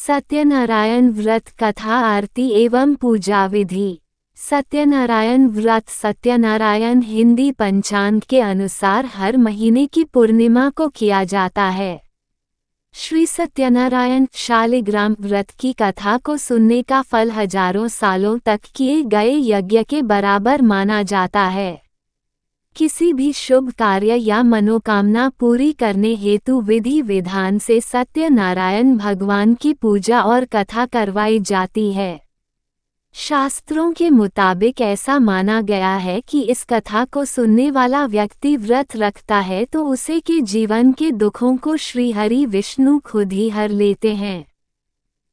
सत्यनारायण व्रत कथा आरती एवं पूजा विधि। सत्यनारायण व्रत सत्यनारायण हिंदी पंचांग के अनुसार हर महीने की पूर्णिमा को किया जाता है। श्री सत्यनारायण शालिग्राम व्रत की कथा को सुनने का फल हजारों सालों तक किए गए यज्ञ के बराबर माना जाता है। किसी भी शुभ कार्य या मनोकामना पूरी करने हेतु विधि विधान से सत्यनारायण भगवान की पूजा और कथा करवाई जाती है। शास्त्रों के मुताबिक ऐसा माना गया है कि इस कथा को सुनने वाला व्यक्ति व्रत रखता है तो उसे के जीवन के दुखों को श्री हरि विष्णु खुद ही हर लेते हैं।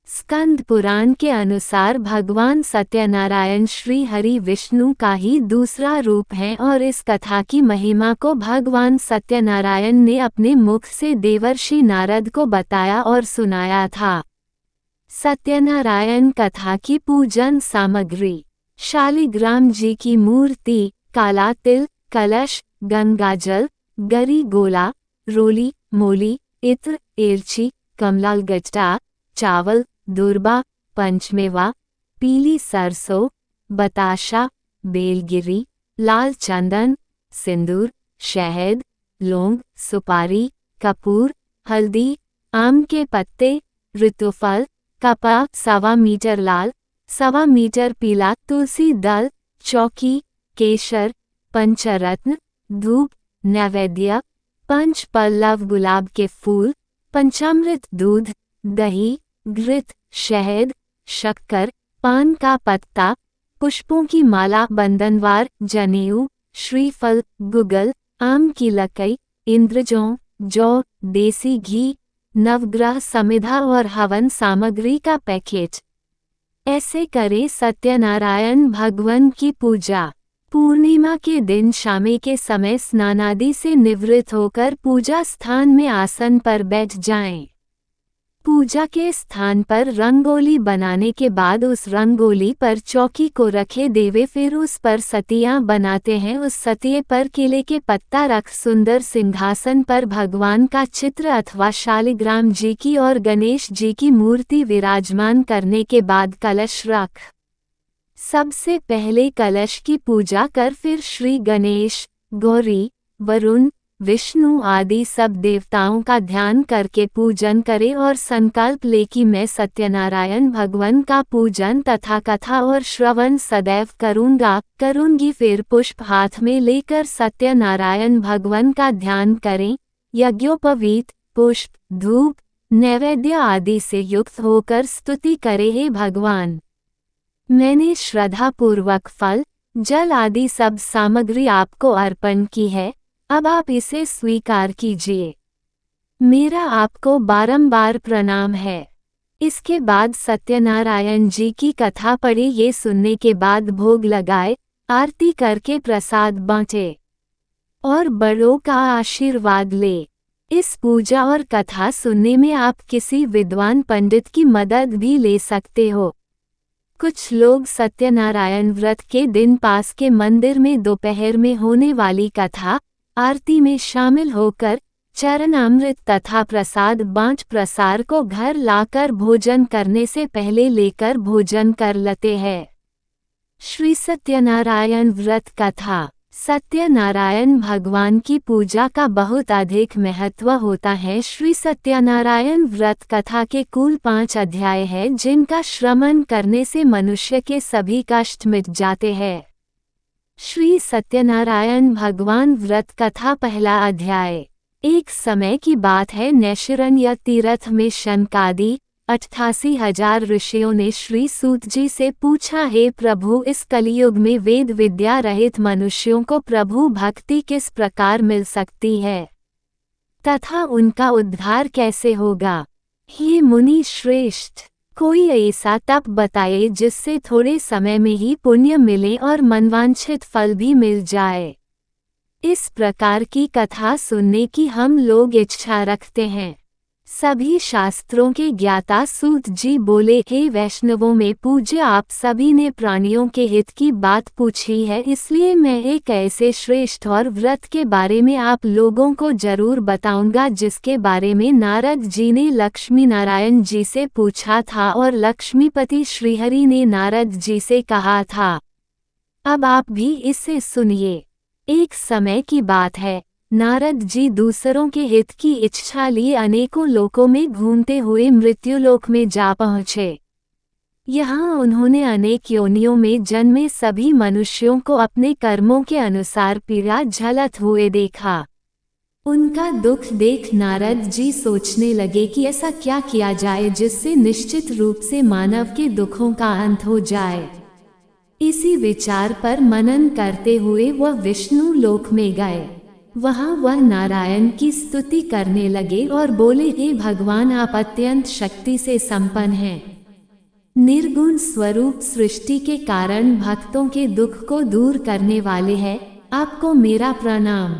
स्कंद पुराण के अनुसार भगवान सत्यनारायण श्री हरि विष्णु का ही दूसरा रूप हैं और इस कथा की महिमा को भगवान सत्यनारायण ने अपने मुख से देवर्षि नारद को बताया और सुनाया था। सत्यनारायण कथा की पूजन सामग्री: शालिग्राम जी की मूर्ति, काला तिल, कलश, गंगाजल, गरी गोला, रोली, मोली, इत्र, एलची, कमलाल गट्टा, चावल, दुर्बा, पंचमेवा, पीली सरसों, बताशा, बेलगिरी, लाल चंदन, सिंदूर, शहद, लौंग, सुपारी, कपूर, हल्दी, आम के पत्ते, ऋतुफल, कपा, 1.25 मीटर लाल, 1.25 मीटर पीला तुलसी दल, चौकी, केशर, पंचरत्न, धूप, नैवेद्य, पंच पल्लव गुलाब के फूल, पंचामृत दूध, दही, घृत, शहद, शक्कर, पान का पत्ता, पुष्पों की माला, बंधनवार, जनेऊ, श्रीफल, गुगल, आम की लकई, इंद्रजौ, जौ, देसी घी, नवग्रह समिधा और हवन सामग्री का पैकेज। ऐसे करें सत्यनारायण भगवान की पूजा। पूर्णिमा के दिन शाम के समय स्नानादि से निवृत्त होकर पूजा स्थान में आसन पर बैठ जाएं। पूजा के स्थान पर रंगोली बनाने के बाद उस रंगोली पर चौकी को रखे देवे, फिर उस पर सतियां बनाते हैं। उस सतिये पर केले के पत्ता रख सुंदर सिंहासन पर भगवान का चित्र अथवा शालिग्राम जी की और गणेश जी की मूर्ति विराजमान करने के बाद कलश रख सबसे पहले कलश की पूजा कर फिर श्री गणेश, गौरी, वरुण, विष्णु आदि सब देवताओं का ध्यान करके पूजन करे और संकल्प ले कि मैं सत्यनारायण भगवान का पूजन तथा कथा और श्रवण सदैव करूंगी। फिर पुष्प हाथ में लेकर सत्यनारायण भगवान का ध्यान करें। यज्ञोपवीत, पुष्प, धूप, नैवेद्य आदि से युक्त होकर स्तुति करे, हे भगवान, मैंने श्रद्धापूर्वक फल, जल आदि सब सामग्री आपको अर्पण की है, अब आप इसे स्वीकार कीजिए। मेरा आपको बारंबार प्रणाम है। इसके बाद सत्यनारायण जी की कथा पढ़े। ये सुनने के बाद भोग लगाए, आरती करके प्रसाद बांटे और बड़ों का आशीर्वाद ले। इस पूजा और कथा सुनने में आप किसी विद्वान पंडित की मदद भी ले सकते हो। कुछ लोग सत्यनारायण व्रत के दिन पास के मंदिर में दोपहर में होने वाली कथा आरती में शामिल होकर चरणामृत तथा प्रसाद बांट प्रसार को घर लाकर भोजन करने से पहले लेकर भोजन कर लेते हैं। श्री सत्यनारायण व्रत कथा। सत्यनारायण भगवान की पूजा का बहुत अधिक महत्व होता है। श्री सत्यनारायण व्रत कथा के कुल 5 अध्याय हैं, जिनका श्रवण करने से मनुष्य के सभी कष्ट मिट जाते हैं। श्री सत्यनारायण भगवान व्रत कथा। पहला अध्याय। एक समय की बात है, नैशिरण्य तीर्थ में शनकादि 88,000 ऋषियों ने श्री सूत जी से पूछा, हे प्रभु, इस कलियुग में वेद विद्या रहित मनुष्यों को प्रभु भक्ति किस प्रकार मिल सकती है तथा उनका उद्धार कैसे होगा? हे मुनि श्रेष्ठ, कोई ऐसा तप बताए जिससे थोड़े समय में ही पुण्य मिले और मनवांछित फल भी मिल जाए। इस प्रकार की कथा सुनने की हम लोग इच्छा रखते हैं। सभी शास्त्रों के ज्ञाता सूत जी बोले, हे वैष्णवों में पूज्य, आप सभी ने प्राणियों के हित की बात पूछी है, इसलिए मैं एक ऐसे श्रेष्ठ और व्रत के बारे में आप लोगों को जरूर बताऊंगा जिसके बारे में नारद जी ने लक्ष्मी नारायण जी से पूछा था और लक्ष्मीपति श्रीहरि ने नारद जी से कहा था। अब आप भी इसे सुनिए। एक समय की बात है, नारद जी दूसरों के हित की इच्छा लिए अनेकों लोकों में घूमते हुए मृत्युलोक में जा पहुँचे। यहाँ उन्होंने अनेक योनियों में जन्मे सभी मनुष्यों को अपने कर्मों के अनुसार पीड़ा झलत हुए देखा। उनका दुख देख नारद जी सोचने लगे कि ऐसा क्या किया जाए जिससे निश्चित रूप से मानव के दुखों का अंत हो जाए। इसी विचार पर मनन करते हुए वह विष्णु लोक में गए। वहाँ वह नारायण की स्तुति करने लगे और बोले, हे भगवान, आप अत्यंत शक्ति से संपन्न हैं। निर्गुण स्वरूप सृष्टि के कारण भक्तों के दुख को दूर करने वाले हैं, आपको मेरा प्रणाम।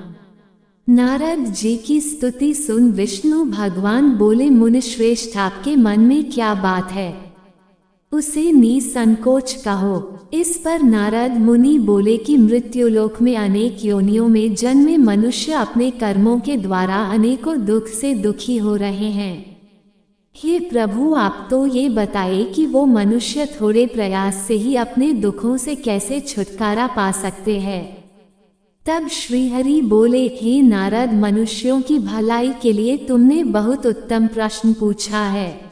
नारद जी की स्तुति सुन विष्णु भगवान बोले, मुनिश्रेष्ठ, आपके मन में क्या बात है, उसे निसंकोच कहो। इस पर नारद मुनि बोले कि मृत्युलोक में अनेक योनियों में जन्मे मनुष्य अपने कर्मों के द्वारा अनेकों दुख से दुखी हो रहे हैं। हे प्रभु, आप तो ये बताए कि वो मनुष्य थोड़े प्रयास से ही अपने दुखों से कैसे छुटकारा पा सकते हैं। तब श्रीहरि बोले, हे नारद, मनुष्यों की भलाई के लिए तुमने बहुत उत्तम प्रश्न पूछा है।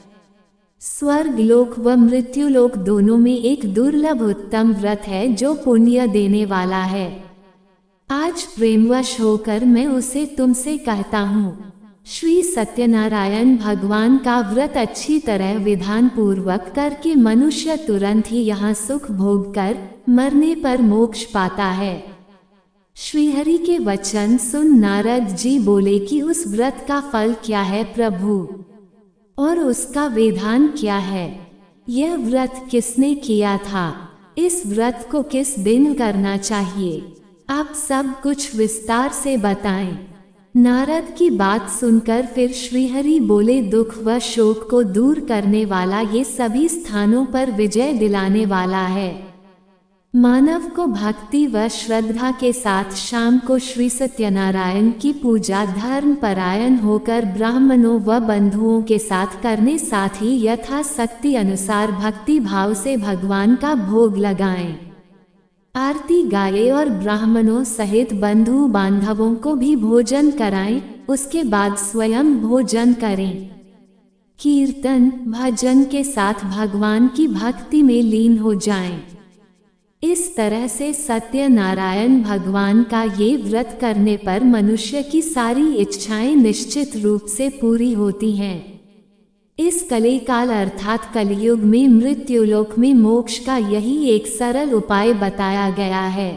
स्वर्ग लोक व मृत्युलोक दोनों में एक दुर्लभ उत्तम व्रत है जो पुण्य देने वाला है। आज प्रेमवश होकर मैं उसे तुमसे कहता हूँ। श्री सत्यनारायण भगवान का व्रत अच्छी तरह विधान पूर्वक करके मनुष्य तुरंत ही यहाँ सुख भोग कर मरने पर मोक्ष पाता है। श्रीहरि के वचन सुन नारद जी बोले कि उस व्रत का फल क्या है प्रभु, और उसका विधान क्या है? यह व्रत किसने किया था? इस व्रत को किस दिन करना चाहिए? आप सब कुछ विस्तार से बताएं। नारद की बात सुनकर फिर श्रीहरि बोले, दुख व शोक को दूर करने वाला, ये सभी स्थानों पर विजय दिलाने वाला है। मानव को भक्ति व श्रद्धा के साथ शाम को श्री सत्यनारायण की पूजा धर्म परायण होकर ब्राह्मणों व बंधुओं के साथ करने, साथ ही यथाशक्ति अनुसार भक्ति भाव से भगवान का भोग लगाएं, आरती गाए और ब्राह्मणों सहित बंधु बांधवों को भी भोजन कराएं। उसके बाद स्वयं भोजन करें। कीर्तन भजन के साथ भगवान की भक्ति में लीन हो जाएं। इस तरह से सत्यनारायण भगवान का ये व्रत करने पर मनुष्य की सारी इच्छाएं निश्चित रूप से पूरी होती हैं। इस कलिकाल अर्थात कलियुग में मृत्युलोक में मोक्ष का यही एक सरल उपाय बताया गया है।